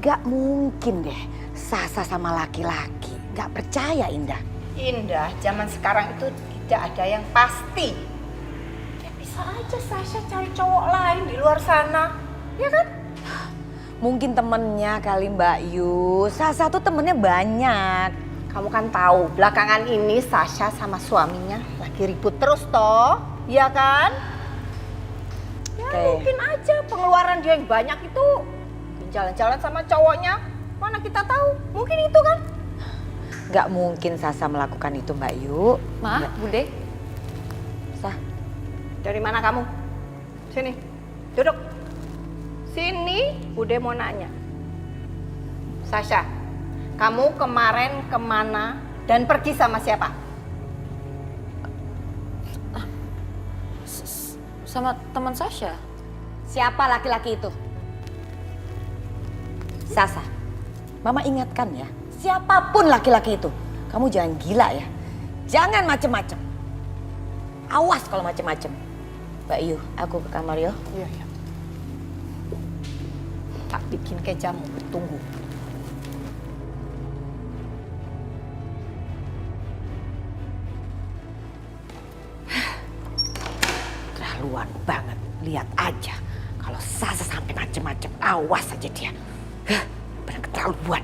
Gak mungkin deh Sasa sama laki-laki. Gak percaya Indah. Indah, zaman sekarang itu tidak ada yang pasti. Ya bisa aja Sasha cari cowok lain di luar sana, ya kan? Mungkin temennya kali Mbak Yu. Sasa tuh temennya banyak. Kamu kan tahu belakangan ini Sasha sama suaminya lagi ribut terus toh, ya kan? Ya mungkin aja pengeluaran dia yang banyak itu jalan-jalan sama cowoknya. Mana kita tahu, mungkin itu kan? Gak mungkin Sasa melakukan itu Mbak Yu. Ma, Bude. Sah. Dari mana kamu? Sini, duduk. Sini, Bude mau nanya. Sasha, kamu kemarin kemana dan pergi sama siapa? Sama teman Sasha. Siapa laki-laki itu? Sasa, Mama ingatkan ya. Siapapun laki-laki itu, kamu jangan gila ya. Jangan macem-macem. Awas kalau macem-macem. Mbak Yu, aku ke kamar yo. Iya, iya. Tak bikin kayak jamu, tunggu. Terlaluan banget. Lihat aja. Kalau Sasa sampai macem-macem, awas aja dia. Benar keterlaluan.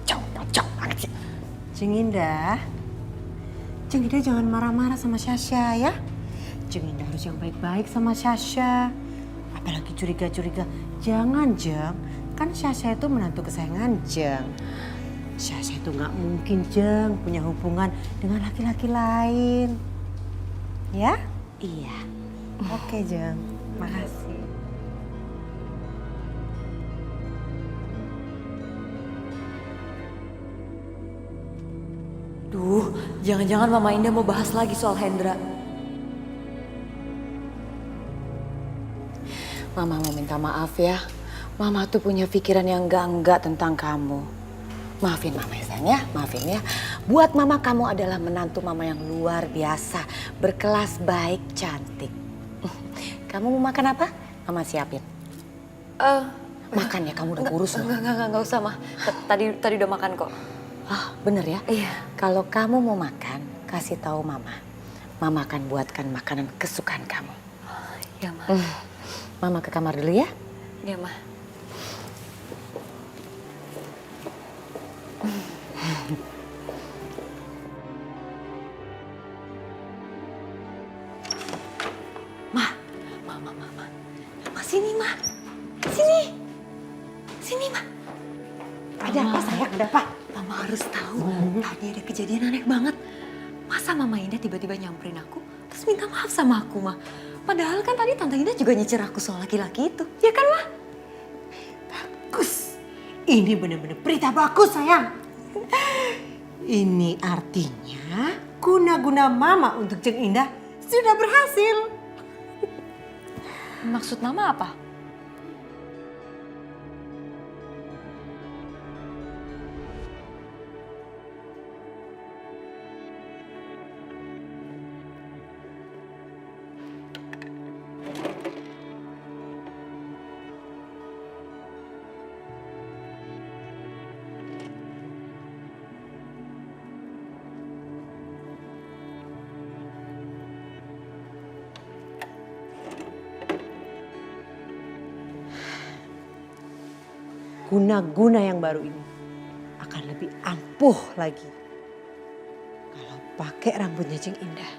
Jauh banget sih. Jeng Indah jangan marah-marah sama Sasha ya. Jeng Indah harus yang baik-baik sama Sasha. Apalagi curiga-curiga. Jangan Jeng, kan Sasha itu menantu kesayangan Jeng. Sasha itu nggak mungkin Jeng punya hubungan dengan laki-laki lain. Ya? Iya. Oke Jeng, makasih. Duh, jangan-jangan Mama Indah mau bahas lagi soal Hendra. Mama mau minta maaf ya. Mama tuh punya pikiran yang enggak tentang kamu. Maafin Mama ya sayang ya, maafin ya. Buat Mama kamu adalah menantu Mama yang luar biasa. Berkelas, baik, cantik. Kamu mau makan apa? Mama siapin. Makan ya, kamu udah kurus loh. Enggak usah, Ma. Tadi udah makan kok. Ah, bener ya? Iya. Kalau kamu mau makan, kasih tahu Mama. Mama akan buatkan makanan kesukaan kamu. Ya, Ma. Mama ke kamar dulu ya. Iya, Ma. Ma, sini Ma. Sini Ma. Ada apa sayang, ada apa? Mama harus tahu. Tadi ada kejadian aneh banget. Masa Mama Indah tiba-tiba nyamperin aku, terus minta maaf sama aku, Ma. Padahal kan tadi Tante Indah juga nyicer aku soal laki-laki itu. Ya kan, Ma? Bagus. Ini benar-benar berita bagus sayang. Ini artinya guna-guna Mama untuk Jeng Indah sudah berhasil. Maksud Mama apa? Guna-guna yang baru ini akan lebih ampuh lagi kalau pakai rambutnya Jeng Indah.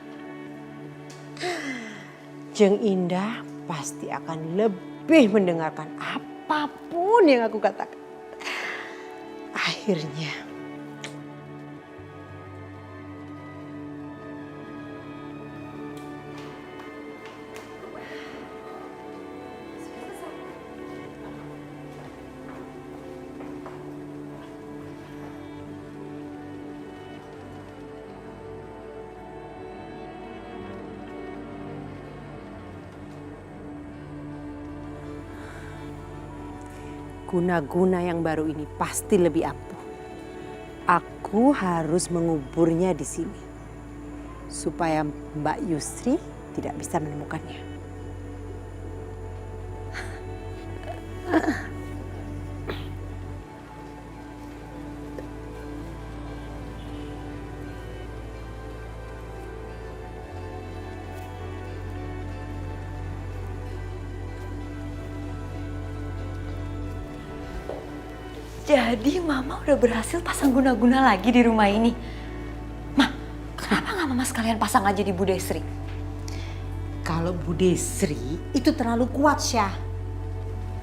Jeng Indah pasti akan lebih mendengarkan apapun yang aku katakan. Akhirnya guna-guna yang baru ini pasti lebih ampuh. Aku harus menguburnya di sini supaya Mbak Yusri tidak bisa menemukannya. Jadi mama udah berhasil pasang guna-guna lagi di rumah ini. Ma, kenapa nggak mama sekalian pasang aja di Bu Desri? Kalau Bu Desri itu terlalu kuat, Syah.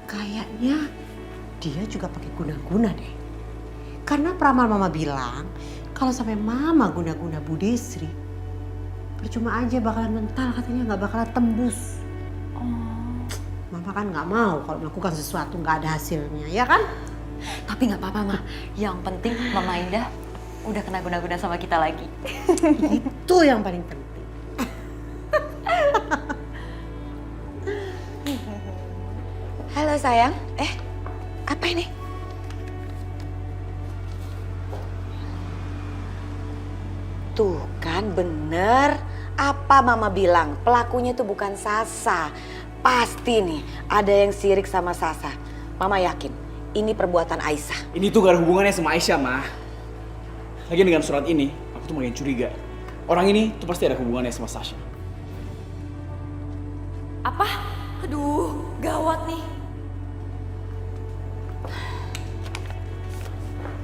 Kayaknya dia juga pakai guna-guna deh. Karena peramal mama bilang, kalau sampai mama guna-guna Bu Desri, percuma aja bakalan mental, katanya nggak bakalan tembus. Mama kan nggak mau kalau melakukan sesuatu nggak ada hasilnya, ya kan? Tapi nggak apa-apa, Ma. Yang penting Mama Indah udah kena guna-guna sama kita lagi. Itu yang paling penting. Halo sayang, apa ini? Tuh kan bener, apa mama bilang, pelakunya itu bukan Sasa. Pasti nih ada yang sirik sama Sasa. Mama yakin ini perbuatan Aisyah. Ini tuh gak ada hubungannya sama Aisyah, Ma. Lagian dengan surat ini, aku tuh makin curiga. Orang ini tuh pasti ada hubungannya sama Sasha. Apa? Aduh, gawat nih.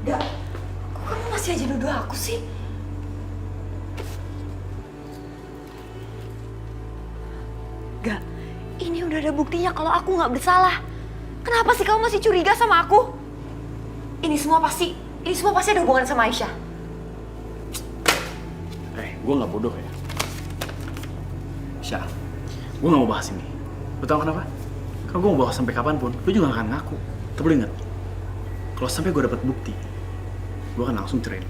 Gak, kok kamu masih aja nuduh aku sih? Gak, ini udah ada buktinya kalau aku nggak bersalah. Kenapa sih kamu masih curiga sama aku? Ini semua pasti ada hubungan sama Aisyah. Gue gak bodoh ya. Syah, gue gak mau bahas ini. Lo tau kenapa? Kalau gue mau bahas sampai kapanpun, lo juga gak akan ngaku. Tapi lo ingat, kalau sampai gue dapet bukti, gue akan langsung cerai.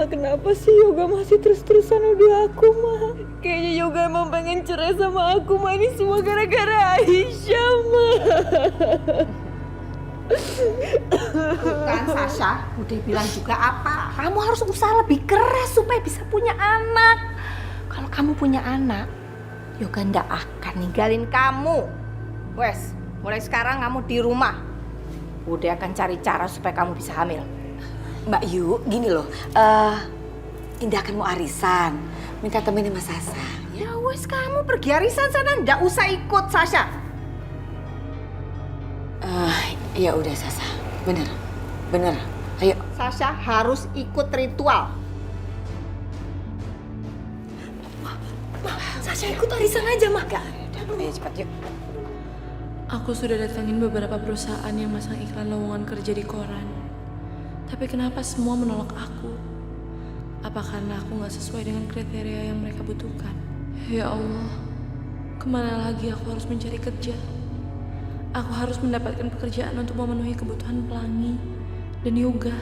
Kenapa sih Yoga masih terus-terusan nuduh aku, Ma? Kayaknya Yoga emang pengen cerai sama aku, Ma. Ini semua gara-gara Aisyah, Ma. Bukan Sasha, udah bilang juga apa? Kamu harus usaha lebih keras supaya bisa punya anak. Kalau kamu punya anak, Yoga ndak akan ninggalin kamu. Wes, mulai sekarang kamu di rumah. Udah akan cari cara supaya kamu bisa hamil. Mbak Yu, gini loh, Indah kan mau arisan, minta temenin Mas Sasa. Ya wes, kamu pergi arisan sana, ndak usah ikut Sasha. Ya udah Sasa, bener, ayo. Sasha harus ikut ritual. Sasha ikut arisan aja, Ma. Ayo cepat yuk. Aku sudah datangin beberapa perusahaan yang masang iklan lowongan kerja di koran. Tapi kenapa semua menolak aku? Apa karena aku gak sesuai dengan kriteria yang mereka butuhkan? Ya Allah, kemana lagi aku harus mencari kerja? Aku harus mendapatkan pekerjaan untuk memenuhi kebutuhan Pelangi dan Yoga.